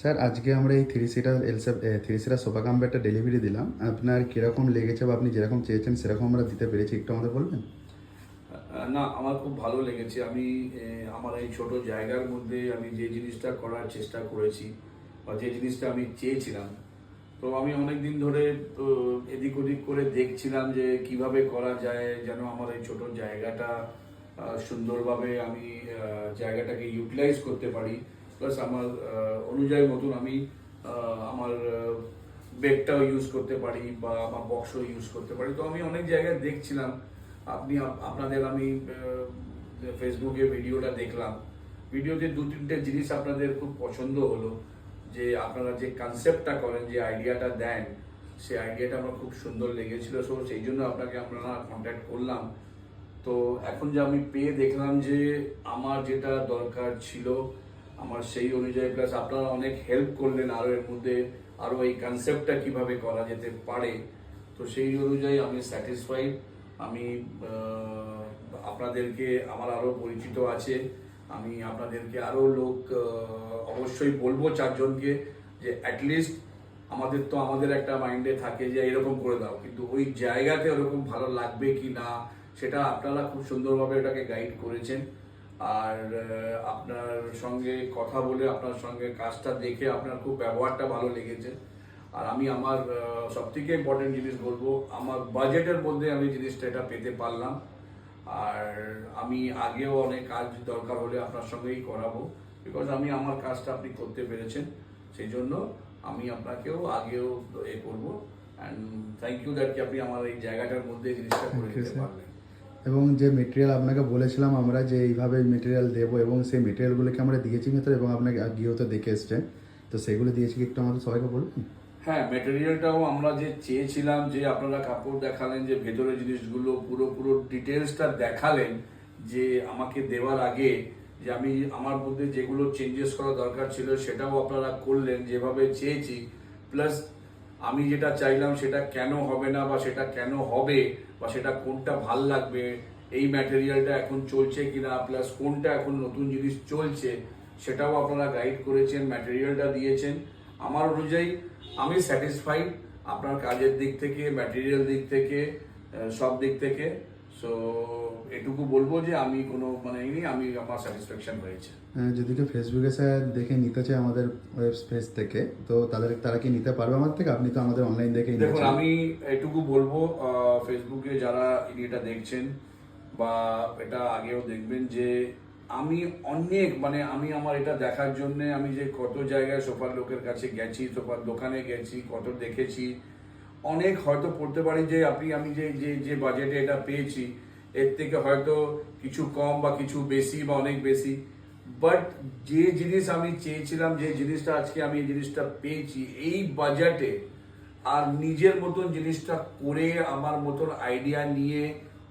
Sir আজকে আমরা এই থ্রি সিটার সোফা কাম বেডটা ডেলিভারি দিলাম। আপনার কীরকম লেগেছে বা আপনি যেরকম চেয়েছেন সেরকম আমরা দিতে পেরেছি, একটু আমাদের বলবেন? না, আমার খুব ভালো লেগেছে। আমি আমার এই ছোট জায়গার মধ্যে আমি যে জিনিসটা করার চেষ্টা করেছি বা যে জিনিসটা আমি চেয়েছিলাম, তো আমি অনেক দিন ধরে এদিক ওদিক করে দেখছিলাম যে কিভাবে করা যায় যেন আমার এই ছোট জায়গাটা সুন্দরভাবে আমি জায়গাটাকে ইউটিলাইজ করতে পারি, প্লাস আমার অনুযায়ী মতন আমি আমার বেডটাও ইউজ করতে পারি বা আমার বক্সও ইউজ করতে পারি। তো আমি অনেক জায়গায় দেখছিলাম, আপনাদের আমি ফেসবুকে ভিডিওটা দেখলাম। ভিডিওতে দু তিনটে জিনিস আপনাদের খুব পছন্দ হলো, যে আপনারা যে কনসেপ্টটা করেন, যে আইডিয়াটা দেন, সেই আইডিয়াটা আমার খুব সুন্দর লেগেছিল। সো সেই জন্য আপনাকে আমরা কন্ট্যাক্ট করলাম। তো এখন যে আমি পেয়ে দেখলাম যে আমার যেটা দরকার ছিল আমার সেই অনুযায়ী, প্লাস আপনারা অনেক হেল্প করলেন আরও এর মধ্যে, আরও এই কনসেপ্টটা কিভাবে করা যেতে পারে। তো সেই অনুযায়ী আমি স্যাটিসফাইড। আমি আপনাদেরকে, আমার আরও পরিচিত আছে, আমি আপনাদেরকে আরও লোক অবশ্যই বলবো, চারজনকে, যে অ্যাটলিস্ট আমাদের একটা মাইন্ডে থাকে যে এরকম করে দাও, কিন্তু ওই জায়গাতে ওরকম ভালো লাগবে কি না সেটা আপনারা খুব সুন্দরভাবে এটাকে গাইড করেছেন। আর আপনার সঙ্গে কথা বলে, আপনার সঙ্গে কাজটা দেখে আপনার খুব ব্যবহারটা ভালো লেগেছে। আর আমি আমার সবথেকে ইম্পর্টেন্ট জিনিস বলবো, আমার বাজেটের মধ্যে আমি জিনিসটা এটা পেতে পারলাম। আর আমি আগেও অনেক কাজ দরকার হলে আপনার সঙ্গেই করাবো, বিকজ আমি আমার কাজটা আপনি করতে পেরেছেন। সেই জন্য আমি আপনাকেও আগেও করবো। অ্যান্ড থ্যাংক ইউ দ্যাট কি আপনি আমার এই জায়গাটার মধ্যে জিনিসটা করে দিতে পারলেন। এবং যে মেটেরিয়াল আপনাকে বলেছিলাম আমরা যে এইভাবে মেটেরিয়াল দেবো, এবং সেই মেটেরিয়ালগুলোকে আমরা দিয়েছি ভেতরে, এবং আপনাকে গিয়েও তো দেখে এসছেন, তো সেগুলো দিয়েছি কি একটু আমাদের সবাইকে বলবেন? হ্যাঁ, ম্যাটেরিয়ালটাও আমরা যে চেয়েছিলাম, যে আপনারা কাপড় দেখালেন, যে ভেতরে জিনিসগুলো পুরো ডিটেলসটা দেখালেন, যে আমাকে দেওয়ার আগে যে আমি আমার মধ্যে যেগুলো চেঞ্জেস করা দরকার ছিল সেটাও আপনারা করলেন যেভাবে চেয়েছি। প্লাস আমি যেটা চাইলাম সেটা কেন হবে না, বা সেটা কেন হবে, বা সেটা কোনটা ভাল লাগবে, এই ম্যাটেরিয়ালটা এখন চলছে কিনা, প্লাস কোনটা এখন নতুন জিনিস চলছে সেটাও আপনারা গাইড করেছেন, ম্যাটেরিয়ালটা দিয়েছেন। আমার অনুযায়ী আমি স্যাটিসফাইড আপনার কাজের দিক থেকে, ম্যাটেরিয়াল দিক থেকে, সব দিক থেকে। সো এটুকু বলবো যে আমি কোনো আমি আমার স্যাটিসফ্যাকশন হয়েছে। যদি কেউ ফেসবুকে স্যার দেখে নিতে চায় আমাদের ওয়েব পেজ থেকে, তো তারা কি নিতে পারবে আমার থেকে? আপনি তো আমাদের অনলাইন দেখেই দেখুন, নিয়েছেন। আমি এটুকু বলবো, ফেসবুকে যারা এটা দেখছেন বা এটা আগেও দেখবেন, যে আমি অনেক আমি আমার এটা দেখার জন্য আমি যে কত জায়গায় সোফার লোকের কাছে গেছি, সোফার দোকানে গেছি, কত দেখেছি, অনেক হয়তো পড়তে পারি যে আমি যে যে যে বাজেটে এটা পেয়েছি এর থেকে হয়তো কিছু কম বা কিছু বেশি বা অনেক বেশি, বাট যে জিনিস আমি চেয়েছিলাম, যে জিনিসটা আজকে আমি এই জিনিসটা পেয়েছি এই বাজেটে, আর নিজের মতন জিনিসটা করে আমার মতন আইডিয়া নিয়ে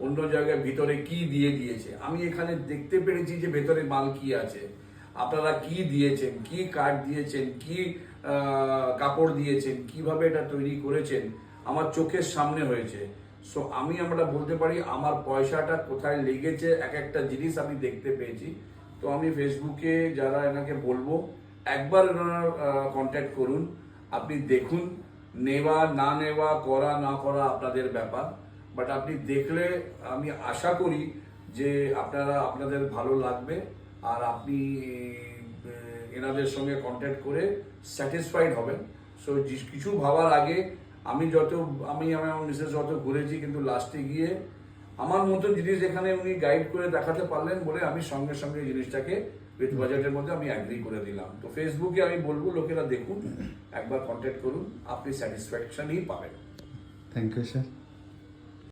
অন্য জায়গায় ভিতরে কি দিয়ে দিয়েছে, আমি এখানে দেখতে পেরেছি যে ভেতরে মাল কি আছে, আপনারা কি দিয়েছেন, কি কাঠ দিয়েছেন, কি কাপড় দিয়েছেন, কিভাবে এটা তৈরি করেছেন, আমার চোখের সামনে হয়েছে। সো আমরা বলতে পারি আমার পয়সাটা কোথায় লেগেছে, এক একটা জিনিস আমি দেখতে পেয়েছি। তো আমি ফেসবুকে যারা এনাকে বলবো, একবার এনার কন্ট্যাক্ট করুন, আপনি দেখুন, নেওয়া না নেওয়া, করা না করা আপনাদের ব্যাপার, বাট আপনি দেখলে আমি আশা করি যে আপনাদের ভালো লাগবে, আর আপনি এনাদের সঙ্গে কন্ট্যাক্ট করে স্যাটিসফাইড হবেন। সো কিছু ভাবার আগে আমি আমার মিসেস যত ঘুরেছি, কিন্তু লাস্টে গিয়ে আমার মতো জিনিস এখানে উনি গাইড করে দেখাতে পারলেন বলে আমি সঙ্গে সঙ্গে জিনিসটাকে উইথ বাজেটের মধ্যে আমি অ্যাগ্রি করে দিলাম। তো ফেসবুকে আমি বলবো লোকেরা দেখুন, একবার কন্ট্যাক্ট করুন, আপনি স্যাটিসফ্যাকশনই পাবেন। Thank you sir.